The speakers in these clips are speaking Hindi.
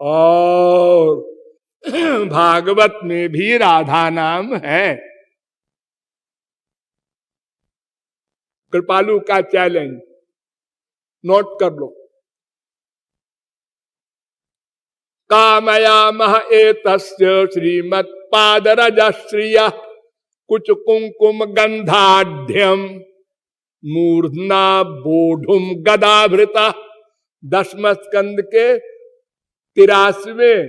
और भागवत में भी राधा नाम है। कृपालु का चैलेंज नोट कर लो। कामयामह एतस्य श्रीमत्पादरजश्रिय कुछ कुंकुम गंधाढ्यम मूर्धना बोधुम गदाभृता। 10वें स्कंद के 83वें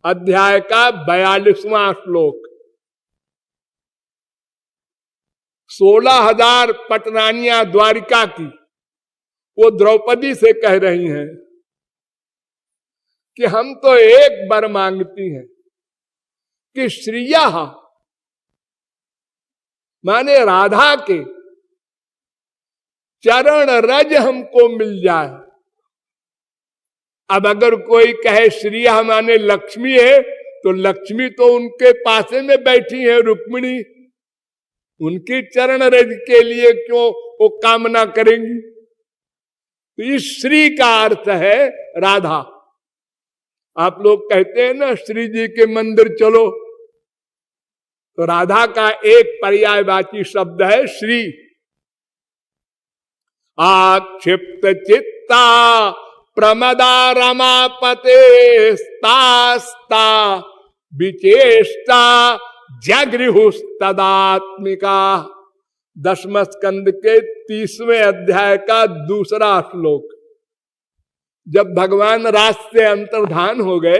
अध्याय का 42वां श्लोक। 16,000 पटरानियां द्वारिका की वो द्रौपदी से कह रही हैं कि हम तो एक बार मांगती हैं कि श्रिया माने राधा के चरण रज हमको मिल जाए। अब अगर कोई कहे श्रिया माने लक्ष्मी है, तो लक्ष्मी तो उनके पासे में बैठी है रुक्मिणी, उनकी चरण रज के लिए क्यों वो कामना करेंगी। तो इस श्री का अर्थ है राधा। आप लोग कहते हैं ना श्री जी के मंदिर चलो, तो राधा का एक पर्यायवाची शब्द है श्री। आक्षिप्त चित्ता प्रमदा रमापते स्तास्ता विचेष्टा जगृहुस्तदात्मिका। 10वें स्कंद के 30वें अध्याय का 2रा श्लोक। जब भगवान रास से अंतर्धान हो गए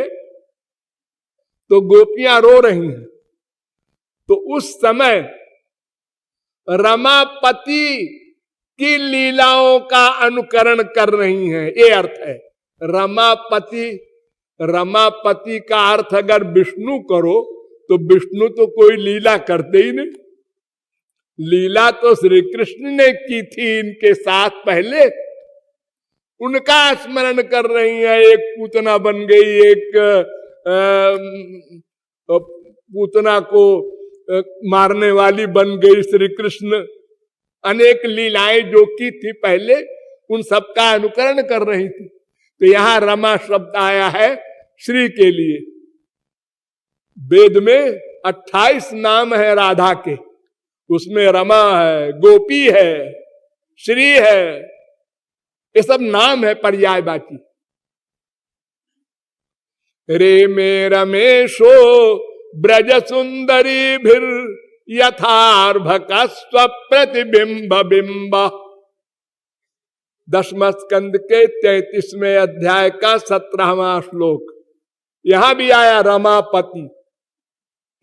तो गोपियां रो रही हैं, तो उस समय रमापति की लीलाओं का अनुकरण कर रही हैं, ये अर्थ है रमापति। रमापति का अर्थ अगर विष्णु करो तो विष्णु तो कोई लीला करते ही नहीं। लीला तो श्री कृष्ण ने की थी इनके साथ पहले, उनका स्मरण कर रही है। एक पूतना बन गई, एक पूतना को मारने वाली बन गई श्री कृष्ण। अनेक लीलाएं जो की थी पहले, उन सब का अनुकरण कर रही थी। तो यहां रमा शब्द आया है श्री के लिए। वेद में 28 नाम है राधा के, उसमें रमा है, गोपी है, श्री है, ये सब नाम है पर्यायवाची। रे मे रमेशो ब्रज सुंदरी भीर यथार्भक स्वप्रतिबिंब बिंब। 10वें स्कंद के 33वें अध्याय का 17वां श्लोक। यहां भी आया रमापति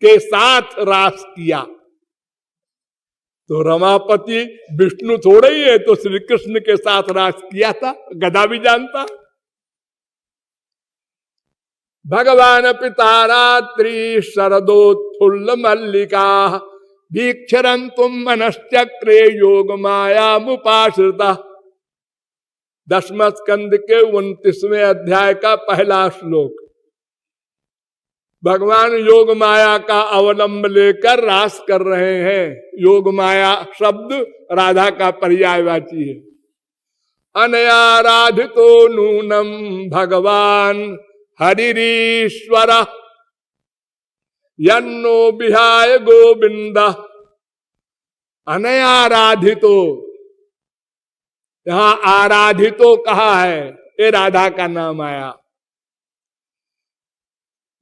के साथ रास किया। तो रमापति विष्णु थोड़े ही है, तो श्री कृष्ण के साथ रास किया था, गदा भी जानता। भगवान पिता रात्रि शरदोत्फुल्ल मल्लिका भीक्षरं तुम मनश्चक्रे योग माया मुपाश्रिता। 10वें स्कंद के 29वें अध्याय का 1ला श्लोक। भगवान योग माया का अवलंब लेकर रास कर रहे हैं। योग माया शब्द राधा का पर्यायवाची है। अनयाराधितो नूनम भगवान हरिरीश्वर यन्नो विहाय गोविंद। अनयाराधितो, यहां आराधितो कहा है, ये राधा का नाम आया।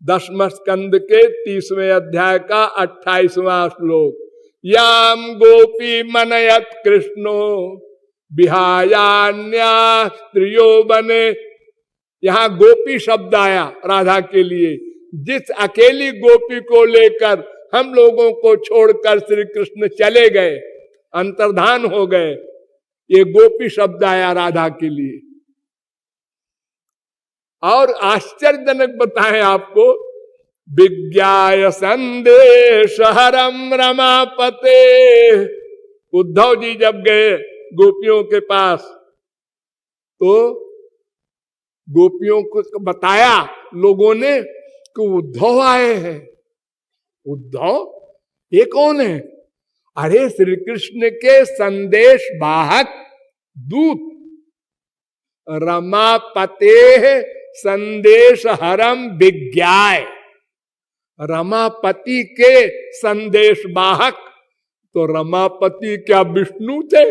10वें स्कंद के 30वें अध्याय का 28वां श्लोक। याम गोपी मनयत कृष्णो विहायान्या स्त्रियो बने। यहां गोपी शब्द आया राधा के लिए। जिस अकेली गोपी को लेकर हम लोगों को छोड़कर श्री कृष्ण चले गए, अंतर्धान हो गए, ये गोपी शब्द आया राधा के लिए। और आश्चर्यजनक बताएं आपको, विज्ञाय संदेश हरम रमापते। उद्धव जी जब गए गोपियों के पास, तो गोपियों को बताया लोगों ने कि उद्धव आए हैं। उद्धव ये कौन है? अरे श्री कृष्ण के संदेश वाहक दूत रमापते संदेश हरम विज्ञाय, रमापति के संदेश वाहक। तो रमापति क्या विष्णु थे?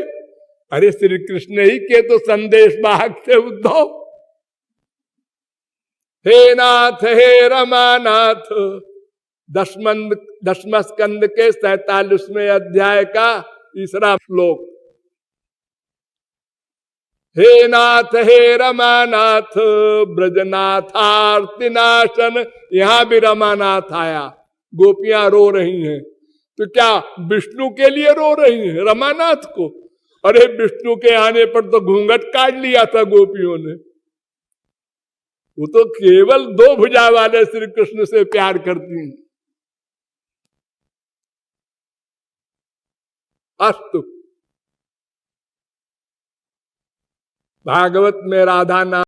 अरे श्री कृष्ण ही के तो संदेश वाहक थे उद्धव। हे नाथ हे रमानाथ, दसम स्कंद के 47वें अध्याय का 3रा श्लोक। हे नाथ हे रमानाथ ब्रजनाथार्तिनाशन, यहां भी रमानाथ आया। गोपियां रो रही हैं, तो क्या विष्णु के लिए रो रही हैं रमानाथ को? अरे विष्णु के आने पर तो घूंघट काट लिया था गोपियों ने। वो तो केवल 2 भुजा वाले श्री कृष्ण से प्यार करती हैं। अस्तु, भागवत में राधा नाम